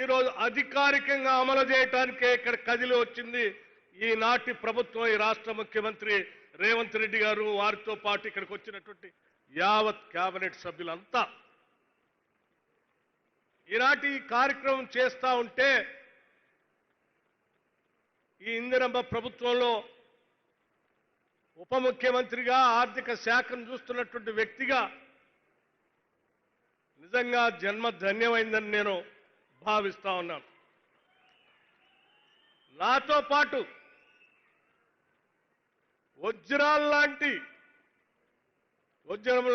ఈరోజు అధికారికంగా అమలు చేయడానికే ఇక్కడ కదిలి వచ్చింది ఈనాటి ప్రభుత్వం, ఈ రాష్ట్ర ముఖ్యమంత్రి రేవంత్ రెడ్డి గారు, వారితో పాటు ఇక్కడికి వచ్చినటువంటి యావత్ కేబినెట్ సభ్యులంతా. ఈనాటి ఈ కార్యక్రమం చేస్తా ఉంటే ఈ ఇందిరమ్మ ప్రభుత్వంలో ఉప ముఖ్యమంత్రిగా ఆర్థిక శాఖను చూస్తున్నటువంటి వ్యక్తిగా నిజంగా జన్మ ధన్యమైందని నేను భావిస్తా ఉన్నాను. నాతో పాటు వజ్రం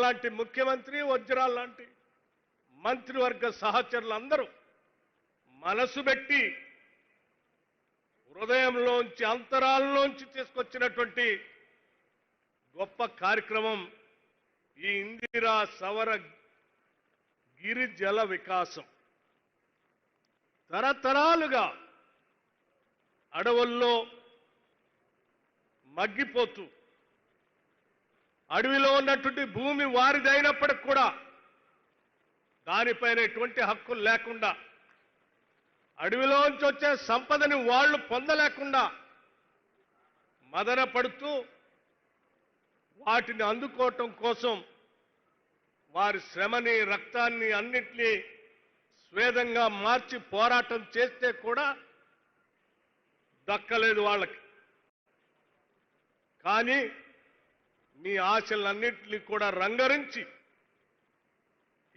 లాంటి ముఖ్యమంత్రి, వజ్రాల లాంటి మంత్రివర్గ సహచరులందరూ మనసు పెట్టి హృదయంలోంచి, అంతరాల్లోంచి తీసుకొచ్చినటువంటి గొప్ప కార్యక్రమం ఈ ఇందిరా సవర గిరిజల వికాసం. తరతరాలుగా అడవుల్లో మగ్గిపోతూ అడవిలో ఉన్నటువంటి భూమి వారిదైనప్పటికి కూడా దానిపైన ఎటువంటి హక్కులు లేకుండా, అడవిలోంచి వచ్చే సంపదని వాళ్ళు పొందలేకుండా మదన పడుతూ వాటిని అందుకోవటం కోసం వారి శ్రమని, రక్తాన్ని అన్నిటినీ స్వేదంగా మార్చి పోరాటం చేస్తే కూడా దక్కలేదు వాళ్ళకి. కానీ మీ ఆశలన్నింటినీ కూడా రంగరించి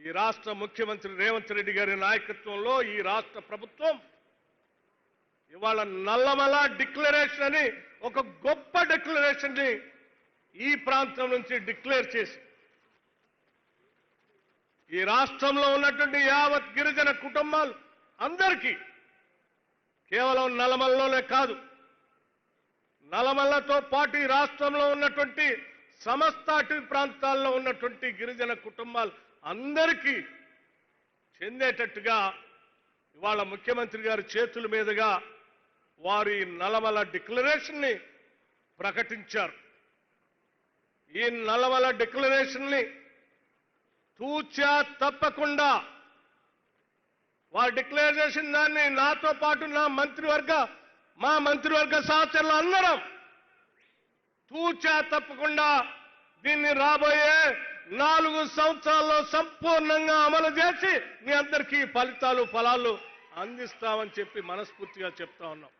ఈ రాష్ట్ర ముఖ్యమంత్రి రేవంత్ రెడ్డి గారి నాయకత్వంలో ఈ రాష్ట్ర ప్రభుత్వం ఇవాళ నల్లమల డిక్లరేషన్ అని ఒక గొప్ప డిక్లరేషన్ ని ఈ ప్రాంతం నుంచి డిక్లేర్ చేసి ఈ రాష్ట్రంలో ఉన్నటువంటి యావత్ గిరిజన కుటుంబాలు అందరికీ, కేవలం నల్లమలలోనే కాదు, నల్లమలతో పాటు ఈ రాష్ట్రంలో ఉన్నటువంటి సమస్త అటవీ ప్రాంతాల్లో ఉన్నటువంటి గిరిజన కుటుంబాలు అందరికీ చెందేటట్టుగా ఇవాళ ముఖ్యమంత్రి గారి చేతుల మీదుగా వారు ఈ నల్లమల డిక్లరేషన్ ని ప్రకటించారు. ఈ నల్లమల డిక్లరేషన్ ని తూచా తప్పకుండా వారు డిక్లేర్ చేసిన దాన్ని నాతో పాటు మా మంత్రివర్గ సహచరులు అందరం తూచా తప్పకుండా దీన్ని రాబోయే 4 సంవత్సరాల్లో సంపూర్ణంగా అమలు చేసి మీ అందరికీ ఫలాలు అందిస్తామని చెప్పి మనస్ఫూర్తిగా చెప్తా ఉన్నాం.